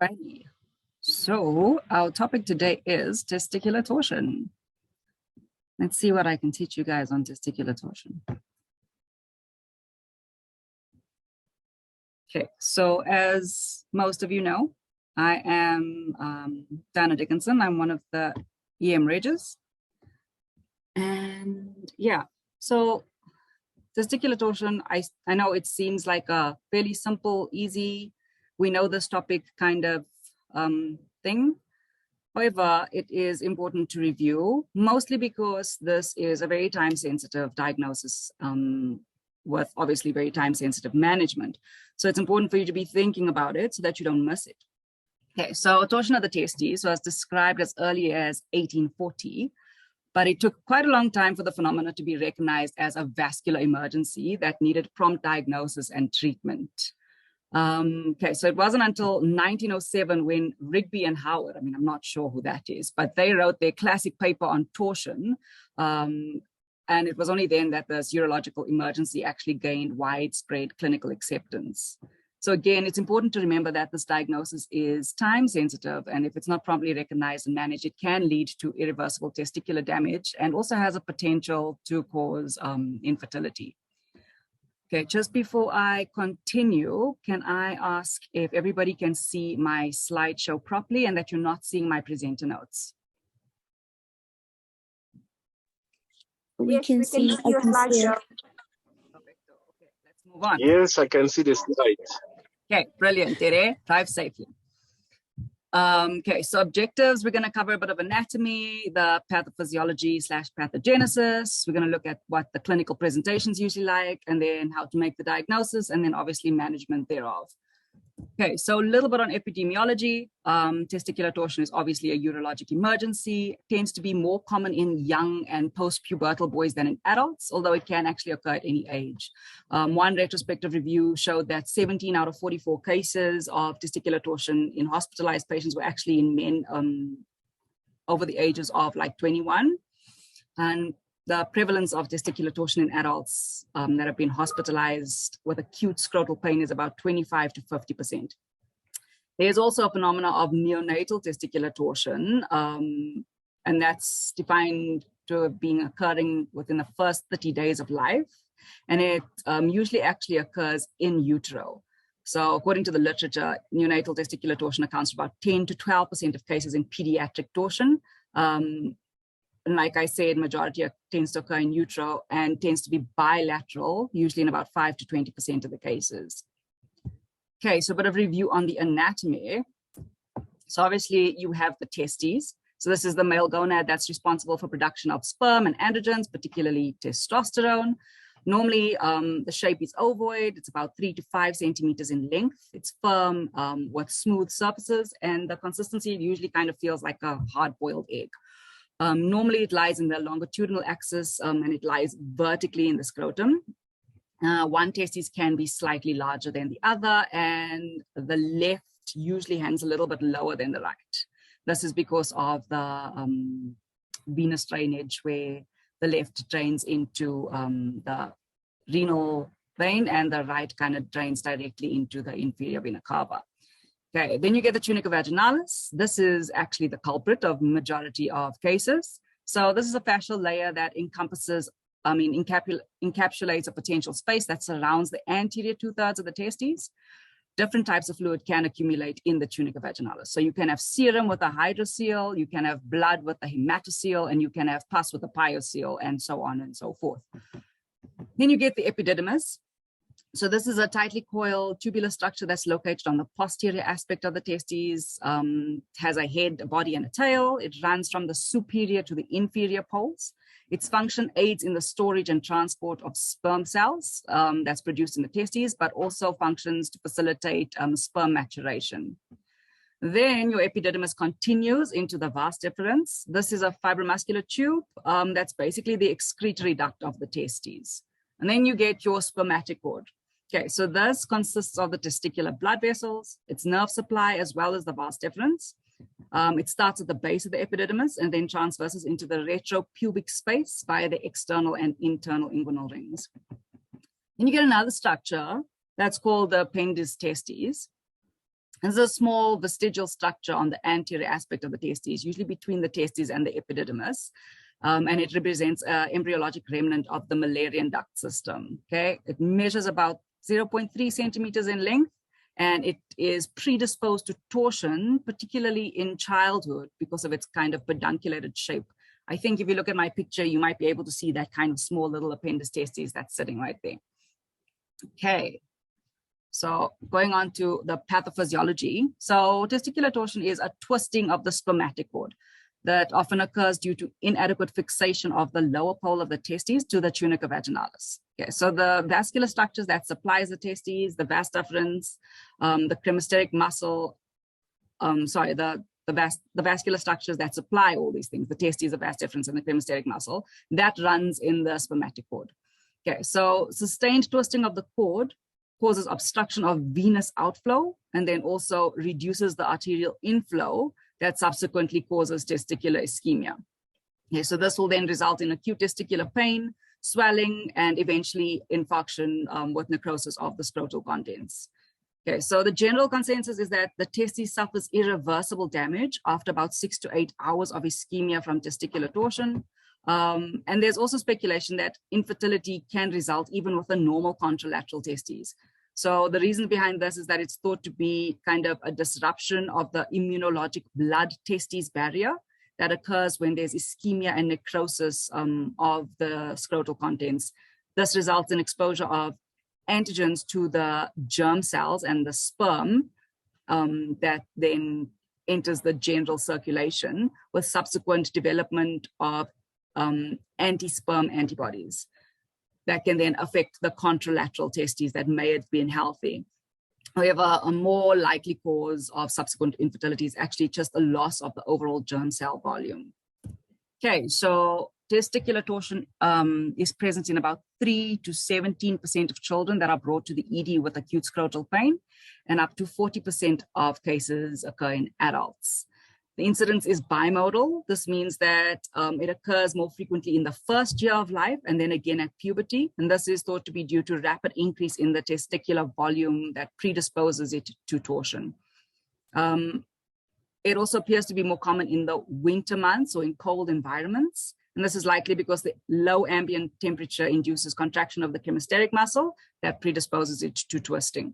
Alrighty. So our topic today is testicular torsion. Let's see what I can teach you guys on testicular torsion. Okay, so as most of you know, I am Diana Dickinson. I'm one of the EM Regs. And yeah, so testicular torsion, I know it seems like a fairly simple, easy, we know this topic kind of thing. However, it is important to review, mostly because this is a very time-sensitive diagnosis with obviously very time-sensitive management. So it's important for you to be thinking about it so that you don't miss it. Okay, so torsion of the testes was described as early as 1840, but it took quite a long time for the phenomena to be recognized as a vascular emergency that needed prompt diagnosis and treatment. Okay, so it wasn't until 1907 when Rigby and Howard, I mean, I'm not sure who that is, but they wrote their classic paper on torsion. And it was only then that this urological emergency actually gained widespread clinical acceptance. So again, it's important to remember that this diagnosis is time sensitive, and if it's not properly recognized and managed, it can lead to irreversible testicular damage and also has a potential to cause infertility. Okay, just before I continue, can I ask if everybody can see my slideshow properly and that you're not seeing my presenter notes? We can see your slideshow. Perfect. Okay, let's move on. Yes, I can see the slides. Okay, brilliant, Tere. Drive safely. Okay, so objectives, we're going to cover a bit of anatomy, the pathophysiology / pathogenesis. We're going to look at what the clinical presentations usually like, and then how to make the diagnosis, and then obviously management thereof. Okay, so a little bit on epidemiology. Testicular torsion is obviously a urologic emergency. It tends to be more common in young and post-pubertal boys than in adults, although it can actually occur at any age. One retrospective review showed that 17 out of 44 cases of testicular torsion in hospitalized patients were actually in men over the ages of like 21. And the prevalence of testicular torsion in adults that have been hospitalized with acute scrotal pain is about 25 to 50%. There's also a phenomena of neonatal testicular torsion, and that's defined to have been occurring within the first 30 days of life. And it usually actually occurs in utero. So according to the literature, neonatal testicular torsion accounts for about 10 to 12% of cases in pediatric torsion. And like I said, majority tends to occur in utero and tends to be bilateral, usually in about 5 to 20% of the cases. Okay, so a bit of review on the anatomy. So obviously you have the testes. So this is the male gonad that's responsible for production of sperm and androgens, particularly testosterone. Normally, the shape is ovoid. It's about 3 to 5 centimeters in length. It's firm with smooth surfaces, and the consistency usually kind of feels like a hard-boiled egg. Normally it lies in the longitudinal axis and it lies vertically in the scrotum. One testis can be slightly larger than the other, and the left usually hangs a little bit lower than the right. This is because of the venous drainage, where the left drains into the renal vein and the right kind of drains directly into the inferior vena cava. Okay, then you get the tunica vaginalis. This is actually the culprit of majority of cases. So this is a fascial layer that encompasses, encapsulates a potential space that surrounds the anterior 2/3 of the testes. Different types of fluid can accumulate in the tunica vaginalis. So you can have serum with a hydrocele, you can have blood with a hematocele, and you can have pus with a pyocele, and so on and so forth. Then you get the epididymis. So this is a tightly coiled tubular structure that's located on the posterior aspect of the testes, has a head, a body, and a tail. It runs from the superior to the inferior poles. Its function aids in the storage and transport of sperm cells that's produced in the testes, but also functions to facilitate sperm maturation. Then your epididymis continues into the vas deferens. This is a fibromuscular tube that's basically the excretory duct of the testes. And then you get your spermatocord. Okay, so this consists of the testicular blood vessels, its nerve supply, as well as the vas deferens. It starts at the base of the epididymis and then transverses into the retropubic space via the external and internal inguinal rings. Then you get another structure that's called the appendix testes. There's a small vestigial structure on the anterior aspect of the testes, usually between the testes and the epididymis. And it represents an embryologic remnant of the Mullerian duct system. Okay, it measures about 0.3 centimeters in length, and it is predisposed to torsion, particularly in childhood, because of its kind of pedunculated shape. I think if you look at my picture, you might be able to see that kind of small little appendix testes that's sitting right there. Okay, so going on to the pathophysiology. So testicular torsion is a twisting of the spermatic cord that often occurs due to inadequate fixation of the lower pole of the testes to the tunica vaginalis. Okay, so the vascular structures that supplies the testes, the vas deferens, the cremasteric muscle, the vascular structures that supply all these things, the testes, the vas deferens, and the cremasteric muscle, that runs in the spermatic cord. Okay, so sustained twisting of the cord causes obstruction of venous outflow and then also reduces the arterial inflow that subsequently causes testicular ischemia. Okay, so this will then result in acute testicular pain, swelling, and eventually infarction with necrosis of the scrotal contents. Okay, so the general consensus is that the testes suffers irreversible damage after about 6 to 8 hours of ischemia from testicular torsion. And there's also speculation that infertility can result even with a normal contralateral testes. So the reason behind this is that it's thought to be kind of a disruption of the immunologic blood testes barrier that occurs when there's ischemia and necrosis of the scrotal contents. This results in exposure of antigens to the germ cells and the sperm that then enters the general circulation with subsequent development of anti-sperm antibodies that can then affect the contralateral testes that may have been healthy. However, a more likely cause of subsequent infertility is actually just the loss of the overall germ cell volume. Okay, so testicular torsion is present in about 3 to 17% of children that are brought to the ED with acute scrotal pain, and up to 40% of cases occur in adults. The incidence is bimodal. This means that it occurs more frequently in the first year of life and then again at puberty. And this is thought to be due to rapid increase in the testicular volume that predisposes it to torsion. It also appears to be more common in the winter months or in cold environments. And this is likely because the low ambient temperature induces contraction of the cremasteric muscle that predisposes it to twisting.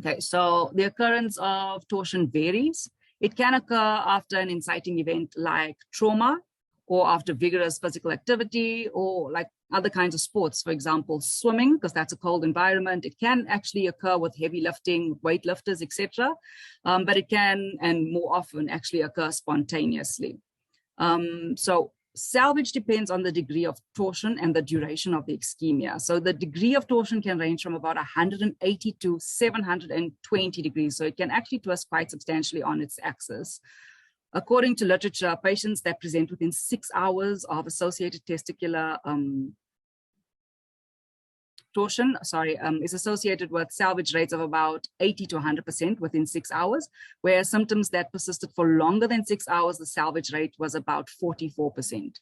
Okay, so the occurrence of torsion varies. It can occur after an inciting event like trauma or after vigorous physical activity or like other kinds of sports, for example, swimming, because that's a cold environment. It can actually occur with heavy lifting, weightlifters, etc. But it can, and more often, actually occur spontaneously. So salvage depends on the degree of torsion and the duration of the ischemia. So the degree of torsion can range from about 180 to 720 degrees. So it can actually twist quite substantially on its axis. According to literature, patients that present within 6 hours of associated testicular torsion, is associated with salvage rates of about 80 to 100% within 6 hours, whereas symptoms that persisted for longer than 6 hours, the salvage rate was about 44%.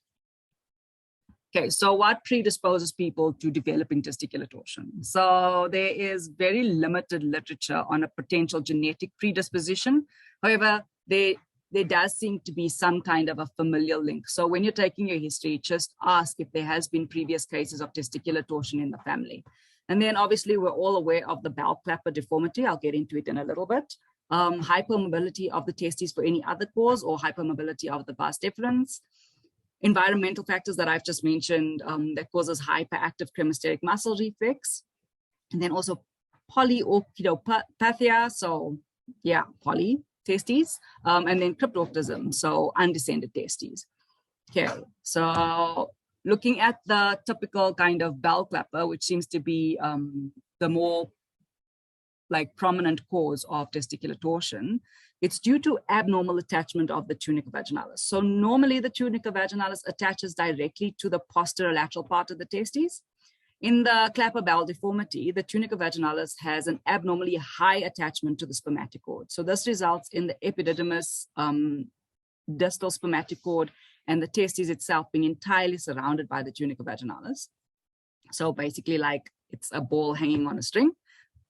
Okay, so what predisposes people to developing testicular torsion? So there is very limited literature on a potential genetic predisposition. However, there does seem to be some kind of a familial link. So when you're taking your history, just ask if there has been previous cases of testicular torsion in the family. And then obviously we're all aware of the bowel clapper deformity. I'll get into it in a little bit. Hypermobility of the testes for any other cause or hypermobility of the vas deferens. Environmental factors that I've just mentioned that causes hyperactive cremasteric muscle reflex. And then also polyorchidopathia, so yeah, poly testes, and then cryptorchidism, so undescended testes. Okay, so looking at the typical kind of bowel clapper, which seems to be the more like prominent cause of testicular torsion, it's due to abnormal attachment of the tunica vaginalis. So normally the tunica vaginalis attaches directly to the posterolateral part of the testes. In the clapper bowel deformity, the tunica vaginalis has an abnormally high attachment to the spermatic cord. So this results in the epididymis, distal spermatic cord, and the testes itself being entirely surrounded by the tunica vaginalis. So basically like it's a ball hanging on a string.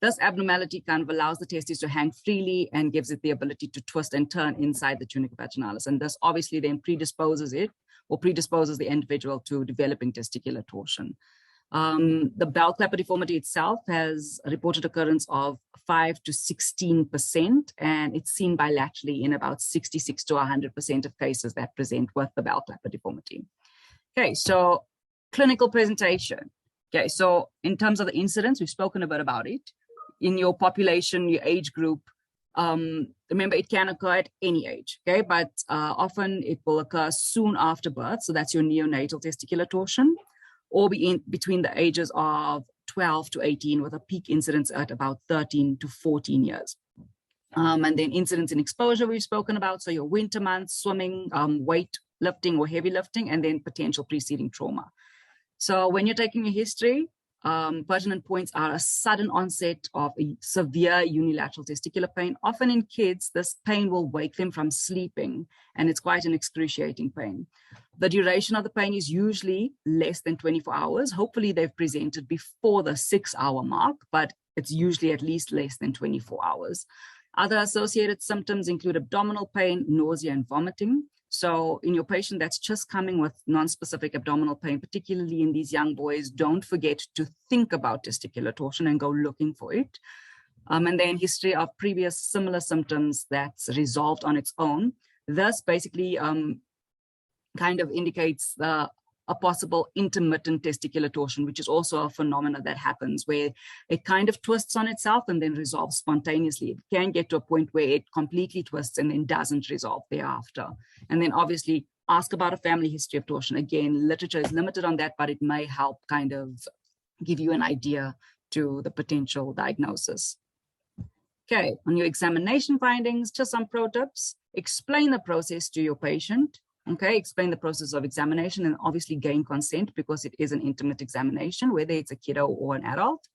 This abnormality kind of allows the testes to hang freely and gives it the ability to twist and turn inside the tunica vaginalis. And this obviously then predisposes the individual to developing testicular torsion. The bowel clapper deformity itself has a reported occurrence of 5 to 16%, and it's seen bilaterally in about 66 to 100% of cases that present with the bowel clapper deformity. Okay, so clinical presentation. Okay, so in terms of the incidence, we've spoken a bit about it. In your population, your age group, remember it can occur at any age, okay? But often it will occur soon after birth, so that's your neonatal testicular torsion, or between the ages of 12 to 18 with a peak incidence at about 13 to 14 years. And then incidence in exposure we've spoken about, so your winter months, swimming, weight lifting or heavy lifting, and then potential preceding trauma. So when you're taking a history, pertinent points are a sudden onset of a severe unilateral testicular pain. Often in kids, this pain will wake them from sleeping, and it's quite an excruciating pain. The duration of the pain is usually less than 24 hours. Hopefully they've presented before the 6-hour mark, but it's usually at least less than 24 hours. Other associated symptoms include abdominal pain, nausea, and vomiting. So in your patient that's just coming with non-specific abdominal pain, particularly in these young boys, don't forget to think about testicular torsion and go looking for it. And then history of previous similar symptoms that's resolved on its own. This basically kind of indicates a possible intermittent testicular torsion, which is also a phenomenon that happens where it kind of twists on itself and then resolves spontaneously. It can get to a point where it completely twists and then doesn't resolve thereafter. And then obviously ask about a family history of torsion. Again, literature is limited on that, but it may help kind of give you an idea to the potential diagnosis. Okay, on your examination findings, just some pro tips. Explain the process to your patient. Okay, explain the process of examination and obviously gain consent because it is an intimate examination, whether it's a kiddo or an adult.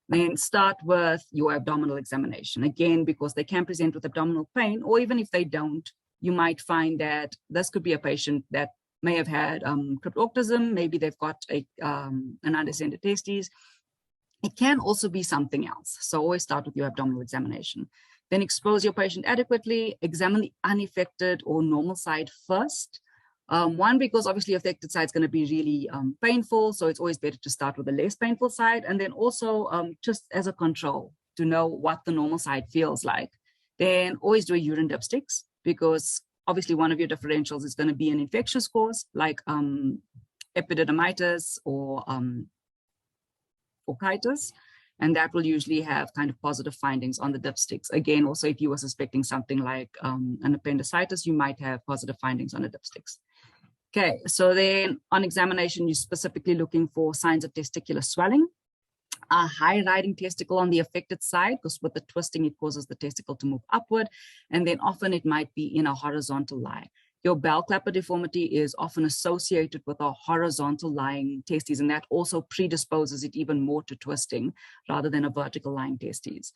Then start with your abdominal examination. Again, because they can present with abdominal pain, or even if they don't, you might find that this could be a patient that may have had cryptorchidism, maybe they've got an undescended testes. It can also be something else. So always start with your abdominal examination. Then expose your patient adequately, examine the unaffected or normal side first. One, because obviously affected side is going to be really painful, so it's always better to start with the less painful side. And then also just as a control to know what the normal side feels like. Then always do a urine dipsticks because obviously one of your differentials is going to be an infectious cause like epididymitis or orchitis. And that will usually have kind of positive findings on the dipsticks. Again, also if you were suspecting something like an appendicitis, you might have positive findings on the dipsticks. Okay, so then on examination, you're specifically looking for signs of testicular swelling, a high riding testicle on the affected side, because with the twisting, it causes the testicle to move upward. And then often it might be in a horizontal lie. Your bowel clapper deformity is often associated with a horizontal lying testes, and that also predisposes it even more to twisting rather than a vertical lying testes.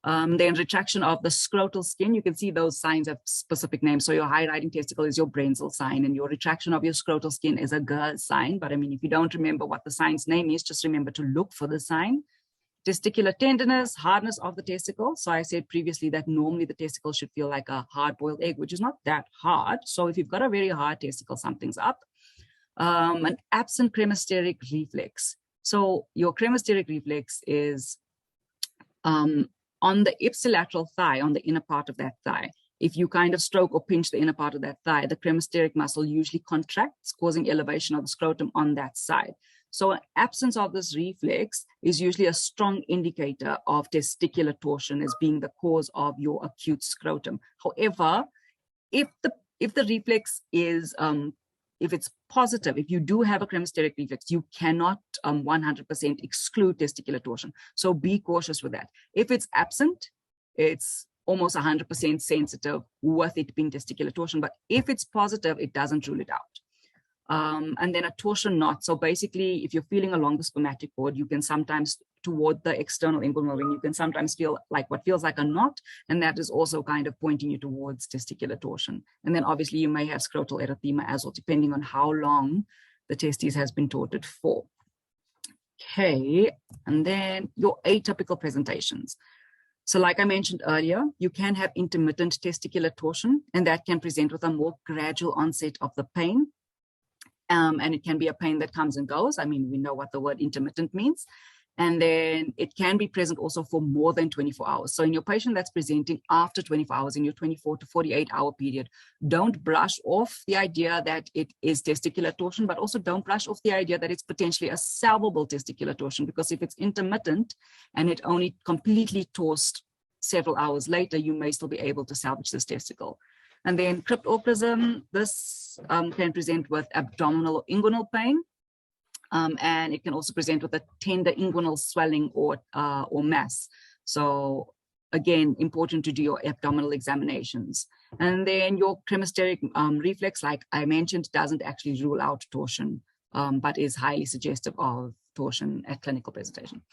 Then retraction of the scrotal skin, you can see those signs have specific names. So your high riding testicle is your Brenzel sign, and your retraction of your scrotal skin is a girl sign. But I mean, if you don't remember what the sign's name is, just remember to look for the sign. Testicular tenderness, hardness of the testicle. So I said previously that normally the testicle should feel like a hard-boiled egg, which is not that hard. So if you've got a very hard testicle, something's up. An absent cremasteric reflex. So your cremasteric reflex is on the ipsilateral thigh, on the inner part of that thigh. If you kind of stroke or pinch the inner part of that thigh, the cremasteric muscle usually contracts, causing elevation of the scrotum on that side. So an absence of this reflex is usually a strong indicator of testicular torsion as being the cause of your acute scrotum. However, if the reflex is, if it's positive, if you do have a cremasteric reflex, you cannot 100% exclude testicular torsion. So be cautious with that. If it's absent, it's almost 100% sensitive with it being testicular torsion. But if it's positive, it doesn't rule it out. And then a torsion knot. So basically, if you're feeling along the spermatic cord, you can sometimes, toward the external inguinal ring, you can sometimes feel like what feels like a knot. And that is also kind of pointing you towards testicular torsion. And then obviously you may have scrotal erythema as well, depending on how long the testes has been torted for. Okay, and then your atypical presentations. So like I mentioned earlier, you can have intermittent testicular torsion, and that can present with a more gradual onset of the pain. And it can be a pain that comes and goes. I mean, we know what the word intermittent means. And then it can be present also for more than 24 hours. So in your patient that's presenting after 24 hours, in your 24 to 48 hour period, don't brush off the idea that it is testicular torsion, but also don't brush off the idea that it's potentially a salvable testicular torsion, because if it's intermittent and it only completely torsed several hours later, you may still be able to salvage this testicle. And then cryptorchidism, this can present with abdominal or inguinal pain. And it can also present with a tender inguinal swelling or mass. So again, important to do your abdominal examinations. And then your cremasteric reflex, like I mentioned, doesn't actually rule out torsion, but is highly suggestive of torsion at clinical presentation.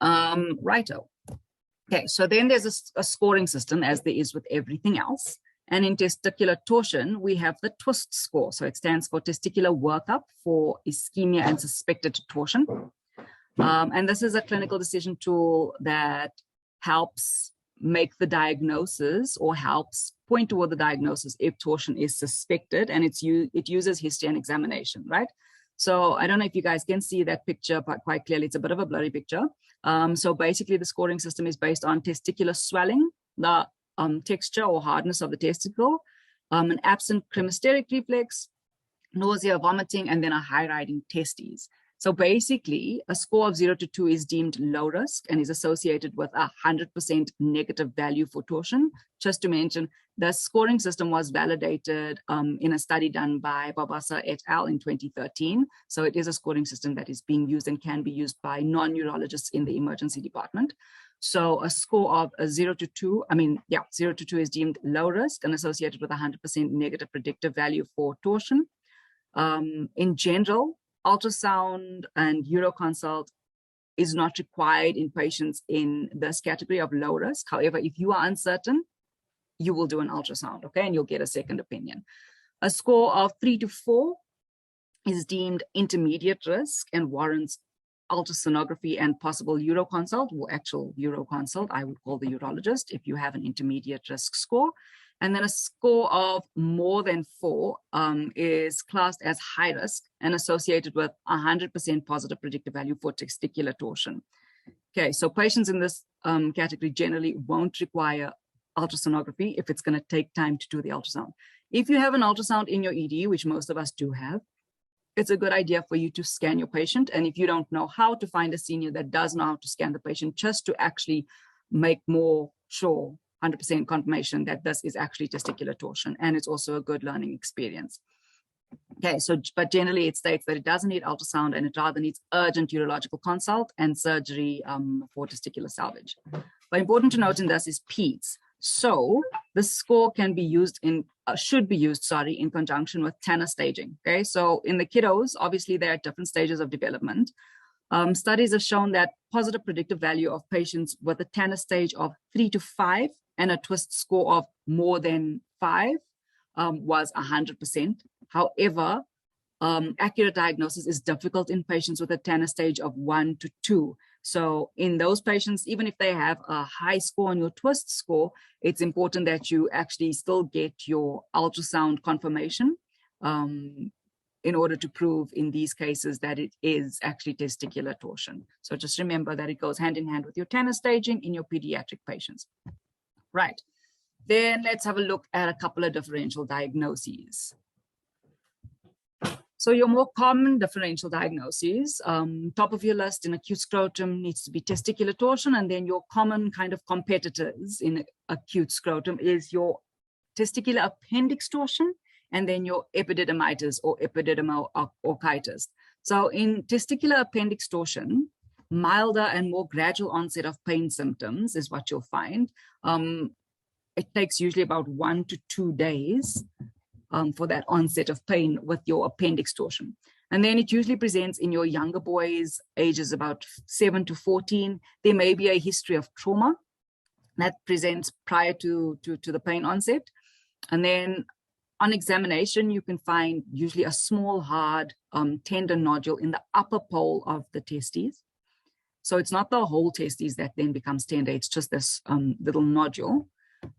Righto. Okay, so then there's a scoring system, as there is with everything else. And in testicular torsion, we have the TWIST score. So it stands for Testicular Workup for Ischemia and Suspected Torsion. And this is a clinical decision tool that helps make the diagnosis, or helps point toward the diagnosis if torsion is suspected, and it uses history and examination, right? So I don't know if you guys can see that picture quite clearly. It's a bit of a blurry picture. So basically the scoring system is based on testicular swelling, the texture or hardness of the testicle, an absent cremasteric reflex, nausea, vomiting, and then a high riding testes. So basically, a score of 0 to 2 is deemed low risk and is associated with 100% negative value for torsion. Just to mention, the scoring system was validated in a study done by Babasa et al. In 2013. So it is a scoring system that is being used and can be used by non-urologists in the emergency department. So a score of 0 to 2, 0 to 2 is deemed low risk and associated with 100% negative predictive value for torsion. In general, ultrasound and uroconsult is not required in patients in this category of low risk. However, if you are uncertain, you will do an ultrasound, okay? And you'll get a second opinion. A score of 3 to 4 is deemed intermediate risk and warrants ultrasonography and possible uroconsult, or actual uroconsult. I would call the urologist if you have an intermediate risk score. And then a score of more than 4 is classed as high risk and associated with 100% positive predictive value for testicular torsion. Okay, so patients in this category generally won't require ultrasonography if it's going to take time to do the ultrasound. If you have an ultrasound in your ED, which most of us do have, it's a good idea for you to scan your patient. And if you don't know how to find a senior that does know how to scan the patient, just to actually make more sure 100% confirmation that this is actually testicular torsion, and it's also a good learning experience. Okay, so, but generally it states that it doesn't need ultrasound and it rather needs urgent urological consult and surgery for testicular salvage. But important to note in this is PEDS. So the score can be used should be used in conjunction with Tanner staging. Okay, so in the kiddos, obviously they're at different stages of development. Studies have shown that positive predictive value of patients with a Tanner stage of 3 to 5 and a TWIST score of more than 5 was 100%. However, accurate diagnosis is difficult in patients with a Tanner stage of 1 to 2. So in those patients, even if they have a high score on your TWIST score, it's important that you actually still get your ultrasound confirmation in order to prove in these cases that it is actually testicular torsion. So just remember that it goes hand in hand with your Tanner staging in your pediatric patients. Right, then let's have a look at a couple of differential diagnoses. So your more common differential diagnoses, top of your list in acute scrotum needs to be testicular torsion, and then your common kind of competitors in acute scrotum is your testicular appendix torsion, and then your epididymitis or epididymal orchitis. So in testicular appendix torsion, milder and more gradual onset of pain symptoms is what you'll find. It takes usually about 1 to 2 days for that onset of pain with your appendix torsion. And then it usually presents in your younger boys, ages about 7 to 14. There may be a history of trauma that presents prior to the pain onset. And then On examination, you can find usually a small, hard, tender nodule in the upper pole of the testes. So it's not the whole testes that then becomes tender, it's just this little nodule.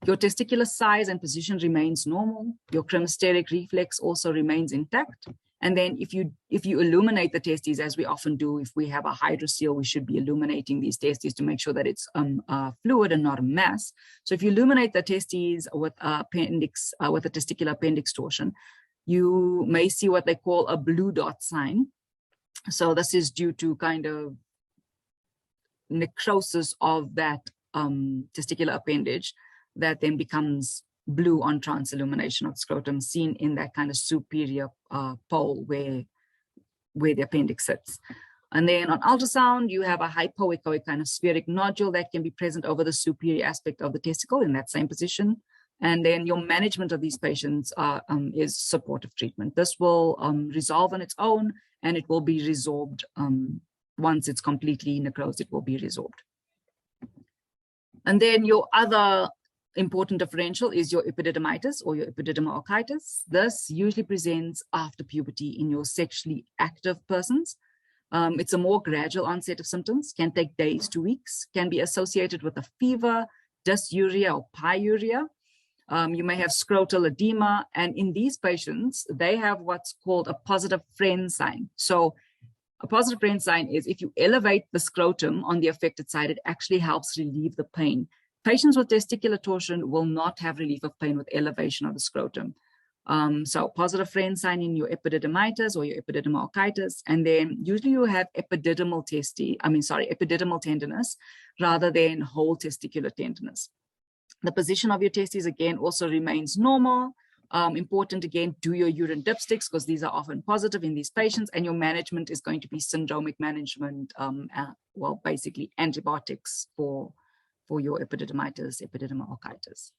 Your testicular size and position remains normal. Your cremasteric reflex also remains intact. And then if you illuminate the testes, as we often do, if we have a hydrocele, we should be illuminating these testes to make sure that it's fluid and not a mass. So if you illuminate the testes with appendix, with a testicular appendix torsion, you may see what they call a blue dot sign. So this is due to kind of necrosis of that testicular appendage that then becomes blue on transillumination of the scrotum, seen in that kind of superior pole where the appendix sits. And then on ultrasound, you have a hypoechoic kind of spheric nodule that can be present over the superior aspect of the testicle in that same position. And then your management of these patients is supportive treatment. This will resolve on its own, and it will be resorbed once it's completely necrosed, it will be resorbed. And then your other important differential is your epididymitis or your epididymal orchitis. This usually presents after puberty in your sexually active persons. It's a more gradual onset of symptoms, can take days to weeks, can be associated with a fever, dysuria or pyuria. You may have scrotal edema, and in these patients, they have what's called a positive friend sign. So a positive friend sign is if you elevate the scrotum on the affected side, it actually helps relieve the pain. Patients with testicular torsion will not have relief of pain with elevation of the scrotum. So positive friend sign in your epididymitis or your epididymal orchitis, and then usually you have epididymal tenderness rather than whole testicular tenderness. The position of your testes again also remains normal. Important again, do your urine dipsticks because these are often positive in these patients, and your management is going to be syndromic management, well, basically antibiotics for your epididymitis, epididymal orchitis.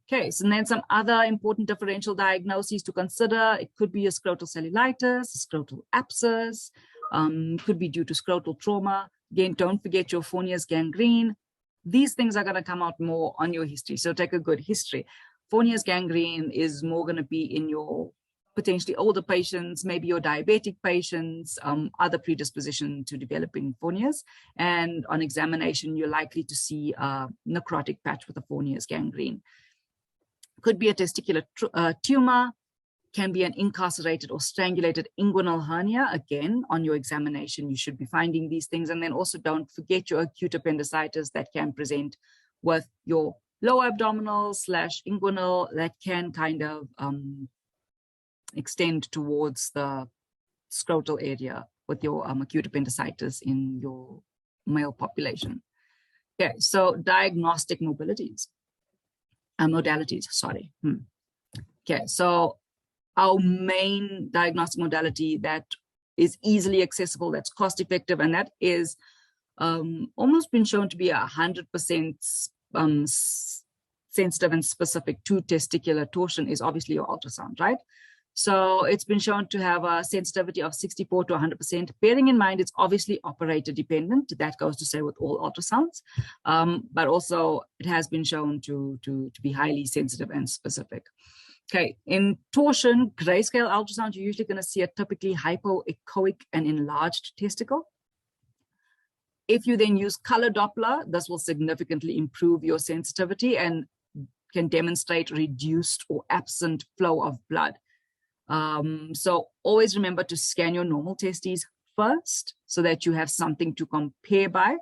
Okay, so then some other important differential diagnoses to consider. It could be a scrotal cellulitis, a scrotal abscess, could be due to scrotal trauma. Again, don't forget your Fournier's gangrene. These things are going to come out more on your history, so take a good history. Fournier's gangrene is more going to be in your potentially older patients, maybe your diabetic patients, other predisposition to developing Fournier's. And on examination, you're likely to see a necrotic patch with a Fournier's gangrene. Could be a testicular tumor, can be an incarcerated or strangulated inguinal hernia. Again, on your examination, you should be finding these things. And then also don't forget your acute appendicitis that can present with your lower abdominal / inguinal that can kind of extend towards the scrotal area with your acute appendicitis in your male population. Okay, so diagnostic modalities, sorry. Okay, so our main diagnostic modality that is easily accessible, that's cost effective, and that is almost been shown to be 100% sensitive and specific to testicular torsion is obviously your ultrasound, right? So it's been shown to have a sensitivity of 64 to 100%, bearing in mind it's obviously operator dependent. That goes to say with all ultrasounds, but also it has been shown to be highly sensitive and specific. Okay, in torsion, grayscale ultrasound, you're usually going to see a typically hypoechoic and enlarged testicle. If you then use color Doppler, this will significantly improve your sensitivity and can demonstrate reduced or absent flow of blood. So always remember to scan your normal testes first so that you have something to compare by.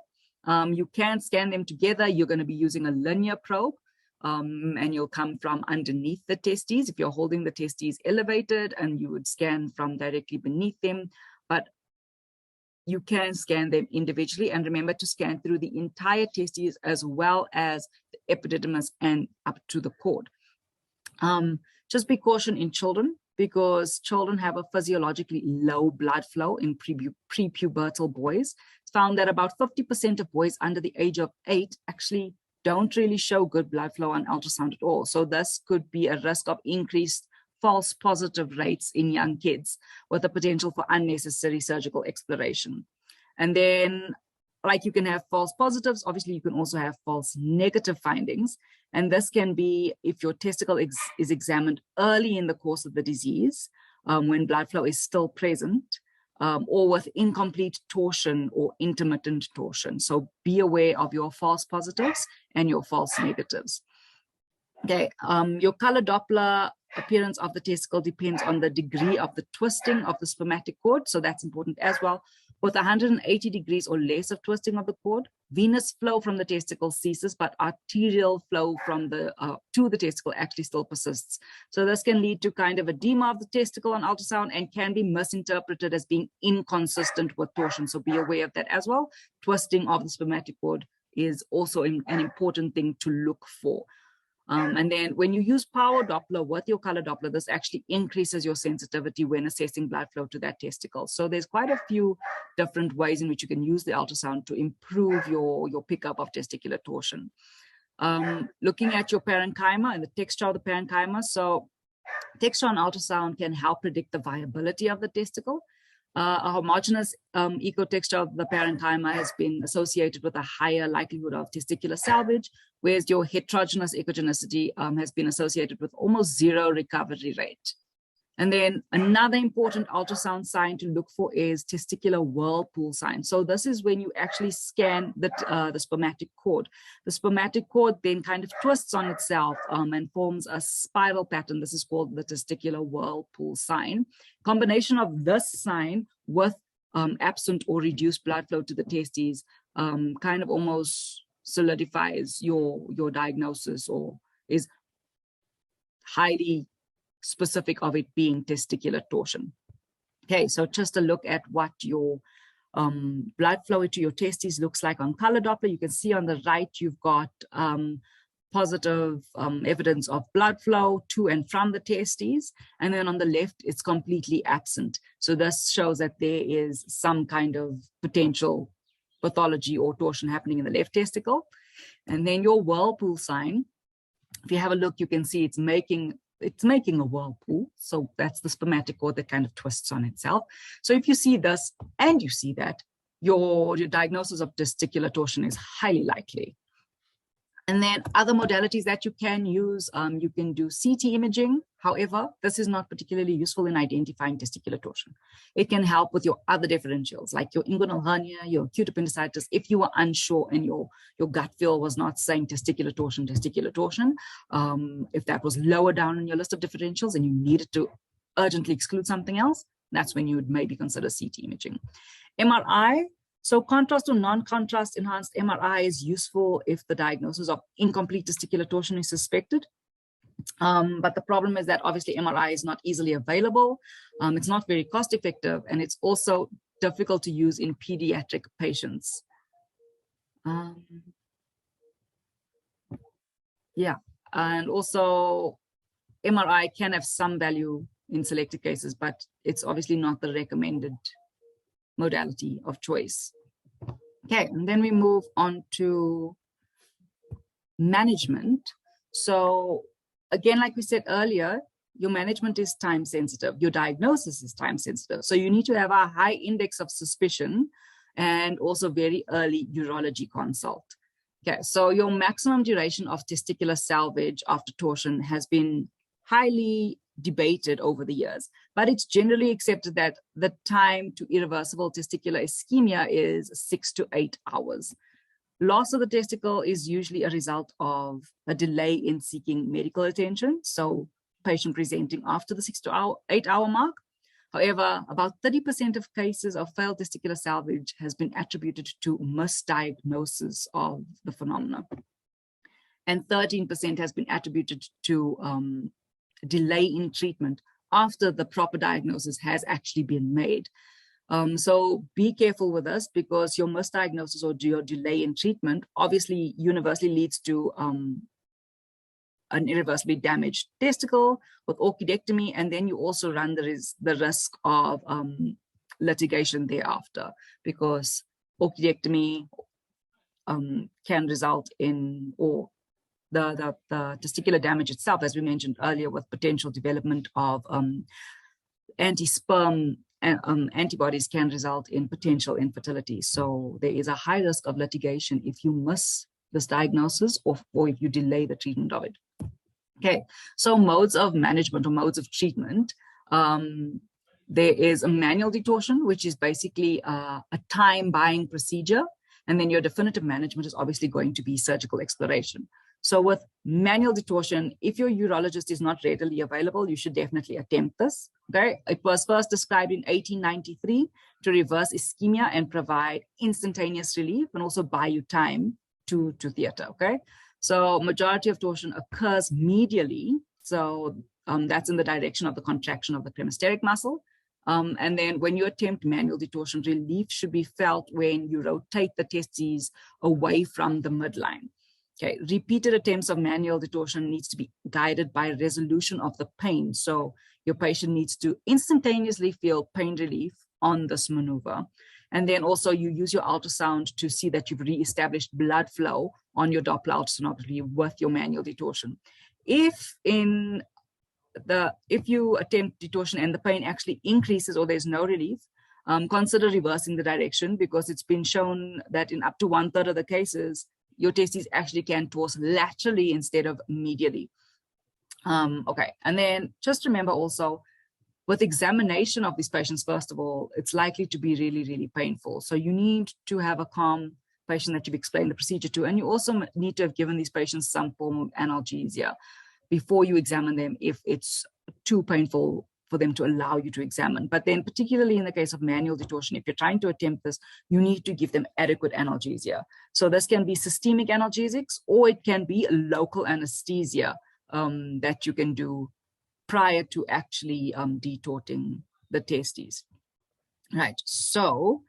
You can scan them together. You're going to be using a linear probe, and you'll come from underneath the testes if you're holding the testes elevated, and you would scan from directly beneath them. But you can scan them individually, and remember to scan through the entire testes as well as the epididymis and up to the cord. Just be cautious in children, because children have a physiologically low blood flow in prepubertal boys. It's found that about 50% of boys under the age of 8 actually don't really show good blood flow on ultrasound at all. So this could be a risk of increased false positive rates in young kids with the potential for unnecessary surgical exploration. And then like you can have false positives. Obviously, you can also have false negative findings. And this can be if your testicle is examined early in the course of the disease, when blood flow is still present, or with incomplete torsion or intermittent torsion. So be aware of your false positives and your false negatives. Okay, your color Doppler appearance of the testicle depends on the degree of the twisting of the spermatic cord. So that's important as well. With 180 degrees or less of twisting of the cord, venous flow from the testicle ceases, but arterial flow from the to the testicle actually still persists. So this can lead to kind of edema of the testicle on ultrasound and can be misinterpreted as being inconsistent with torsion. So be aware of that as well. Twisting of the spermatic cord is also an important thing to look for. And then when you use power Doppler with your color Doppler, this actually increases your sensitivity when assessing blood flow to that testicle. So there's quite a few different ways in which you can use the ultrasound to improve your pickup of testicular torsion. Looking at your parenchyma and the texture of the parenchyma. So texture on ultrasound can help predict the viability of the testicle. A homogeneous ecotexture of the parenchyma has been associated with a higher likelihood of testicular salvage, whereas your heterogeneous echogenicity has been associated with almost zero recovery rate. And then another important ultrasound sign to look for is testicular whirlpool sign. So this is when you actually scan the spermatic cord. The spermatic cord then kind of twists on itself and forms a spiral pattern. This is called the testicular whirlpool sign. Combination of this sign with absent or reduced blood flow to the testes kind of almost solidifies your diagnosis, or is highly specific of it being testicular torsion. Okay, so just a look at what your blood flow to your testes looks like on color Doppler. You can see on the right, you've got positive evidence of blood flow to and from the testes. And then on the left, it's completely absent. So this shows that there is some kind of potential pathology or torsion happening in the left testicle. And then your whirlpool sign, if you have a look, you can see it's making a whirlpool. So that's the spermatic cord that kind of twists on itself. So if you see this and you see that, your diagnosis of testicular torsion is highly likely. And then other modalities that you can use, you can do CT imaging. However, this is not particularly useful in identifying testicular torsion. It can help with your other differentials, like your inguinal hernia, your acute appendicitis. If you were unsure and your gut feel was not saying testicular torsion, if that was lower down in your list of differentials and you needed to urgently exclude something else, that's when you would maybe consider CT imaging. MRI. So contrast or non-contrast enhanced MRI is useful if the diagnosis of incomplete testicular torsion is suspected. But the problem is that obviously MRI is not easily available. It's not very cost effective, and it's also difficult to use in pediatric patients. Yeah, and also MRI can have some value in selected cases, but it's obviously not the recommended modality of choice. Okay, and then we move on to management. So again, like we said earlier, your management is time sensitive, your diagnosis is time sensitive. So you need to have a high index of suspicion and also very early urology consult. Okay, so your maximum duration of testicular salvage after torsion has been highly debated over the years, but it's generally accepted that the time to irreversible testicular ischemia is 6 to 8 hours. Loss of the testicle is usually a result of a delay in seeking medical attention, so patient presenting after the 6 to 8 hour mark. However, about 30% of cases of failed testicular salvage has been attributed to misdiagnosis of the phenomena, and 13% has been attributed to delay in treatment after the proper diagnosis has actually been made. So be careful with this, because your misdiagnosis or your delay in treatment obviously universally leads to an irreversibly damaged testicle with orchidectomy, and then you also run the risk of litigation thereafter, because orchidectomy can result in, or the testicular damage itself, as we mentioned earlier, with potential development of anti-sperm antibodies can result in potential infertility. So there is a high risk of litigation if you miss this diagnosis or if you delay the treatment of it. Okay, so modes of management or modes of treatment. There is a manual detorsion, which is basically a time-buying procedure. And then your definitive management is obviously going to be surgical exploration. So with manual detorsion, if your urologist is not readily available, you should definitely attempt this. Okay, it was first described in 1893 to reverse ischemia and provide instantaneous relief and also buy you time to theater. Okay, so majority of torsion occurs medially. So that's in the direction of the contraction of the cremasteric muscle. And then when you attempt manual detorsion, relief should be felt when you rotate the testes away from the midline. Okay, repeated attempts of manual detorsion needs to be guided by resolution of the pain. So your patient needs to instantaneously feel pain relief on this maneuver. And then also you use your ultrasound to see that you've reestablished blood flow on your Doppler ultrasonography with your manual detorsion. If you attempt detorsion and the pain actually increases or there's no relief, consider reversing the direction, because it's been shown that in up to 1/3 of the cases, your testes actually can torse laterally instead of medially. Okay, and then just remember also, with examination of these patients, first of all, it's likely to be really, really painful. So you need to have a calm patient that you've explained the procedure to, and you also need to have given these patients some form of analgesia before you examine them if it's too painful for them to allow you to examine. But then particularly in the case of manual detorsion, if you're trying to attempt this, you need to give them adequate analgesia. So this can be systemic analgesics, or it can be a local anesthesia that you can do prior to actually detorting the testes. Right, so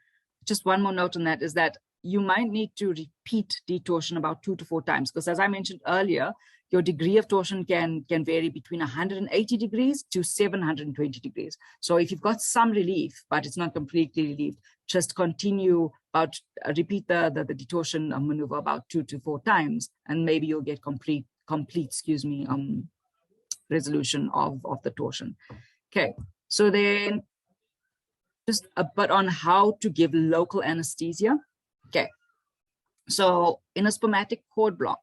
just one more note on that is that you might need to repeat detorsion about 2 to 4 times, because as I mentioned earlier, your degree of torsion can vary between 180 degrees to 720 degrees. So if you've got some relief, but it's not completely relieved, just continue repeat the detorsion maneuver about 2 to 4 times, and maybe you'll get complete resolution of the torsion. Okay, so then just a bit on how to give local anesthesia. Okay, so in a spermatic cord block,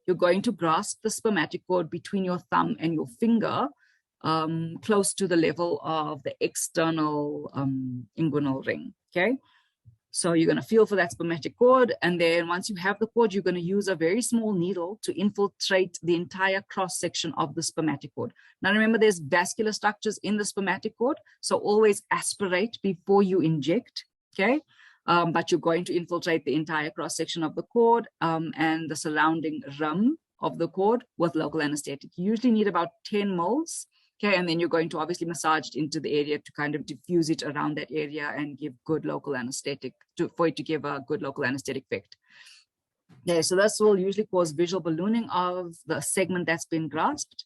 you're going to grasp the spermatic cord between your thumb and your finger, close to the level of the external inguinal ring. Okay, so you're going to feel for that spermatic cord, and then once you have the cord, you're going to use a very small needle to infiltrate the entire cross section of the spermatic cord. Now remember, there's vascular structures in the spermatic cord, so always aspirate before you inject. Okay, but you're going to infiltrate the entire cross section of the cord and the surrounding rim of the cord with local anesthetic. You usually need about 10 moles. Okay, and then you're going to obviously massage it into the area to kind of diffuse it around that area and give good local anesthetic for it to give a good local anesthetic effect. Okay, so this will usually cause visual ballooning of the segment that's been grasped,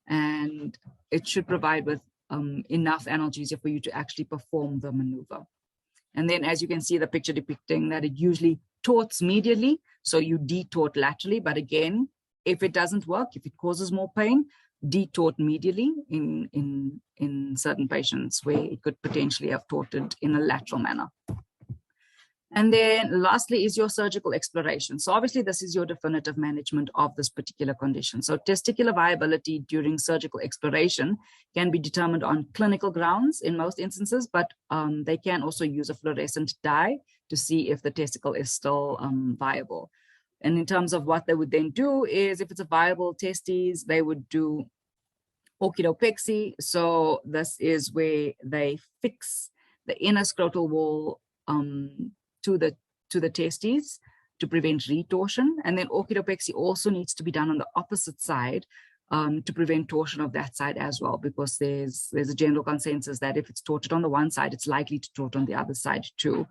and it should provide with enough analgesia for you to actually perform the maneuver. And then as you can see the picture depicting that it usually torts medially, so you detort laterally, but again, if it doesn't work, if it causes more pain, detort medially in certain patients where it could potentially have torted in a lateral manner. And then lastly is your surgical exploration. So obviously this is your definitive management of this particular condition. So testicular viability during surgical exploration can be determined on clinical grounds in most instances, but they can also use a fluorescent dye to see if the testicle is still viable. And in terms of what they would then do is, if it's a viable testes, they would do orchidopexy. So this is where they fix the inner scrotal wall to the testes to prevent retorsion. And then orchidopexy also needs to be done on the opposite side to prevent torsion of that side as well, because there's a general consensus that if it's torted on the one side, it's likely to tort on the other side too.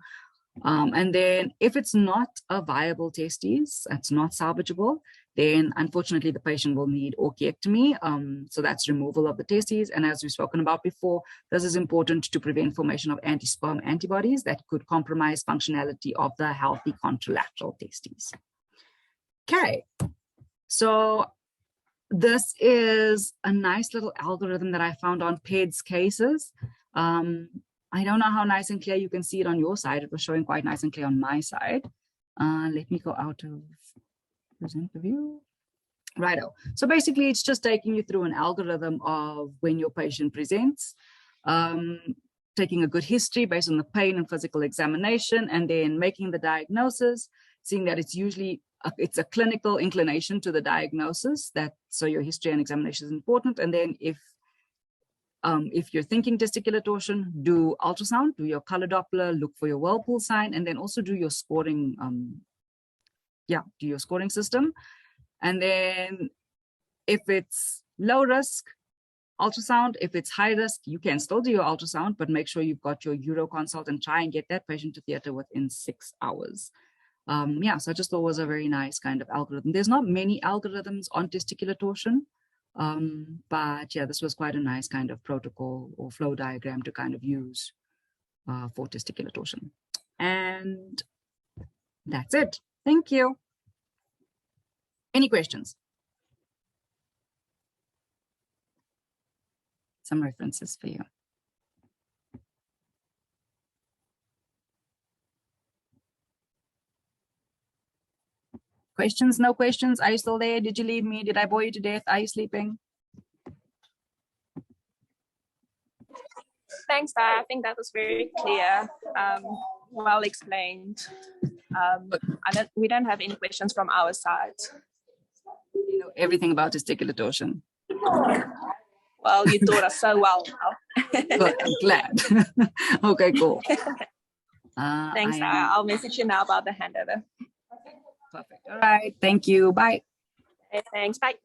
And then if it's not a viable testes, it's not salvageable, then unfortunately the patient will need orchiectomy. So that's removal of the testes. And as we've spoken about before, this is important to prevent formation of anti-sperm antibodies that could compromise functionality of the healthy contralateral testes. Okay, so this is a nice little algorithm that I found on PEDS cases. I don't know how nice and clear you can see it on your side. It was showing quite nice and clear on my side. Let me go out of present the view. Righto. So basically, it's just taking you through an algorithm of when your patient presents, taking a good history based on the pain and physical examination, and then making the diagnosis, seeing that it's usually it's a clinical inclination to the diagnosis. So your history and examination is important. And then if you're thinking testicular torsion, do ultrasound, do your color Doppler, look for your whirlpool sign, and then also do your scoring. Do your scoring system. And then if it's low risk, ultrasound. If it's high risk, you can still do your ultrasound, but make sure you've got your Euro consult and try and get that patient to theater within 6 hours. So I just thought it was a very nice kind of algorithm. There's not many algorithms on testicular torsion, but yeah, this was quite a nice kind of protocol or flow diagram to kind of use for testicular torsion. And that's it. Thank you. Any questions? Some references for you. Questions? No questions? Are you still there? Did you leave me? Did I bore you to death? Are you sleeping? Thanks, Di. I think that was very clear, well explained. We don't have any questions from our side. You know everything about testicular torsion. Well, you taught us so well now. Good, I'm glad. Okay, cool. Thanks, Di. I'll message you now about the handover. Perfect. All right. Thank you. Bye. Okay, thanks. Bye.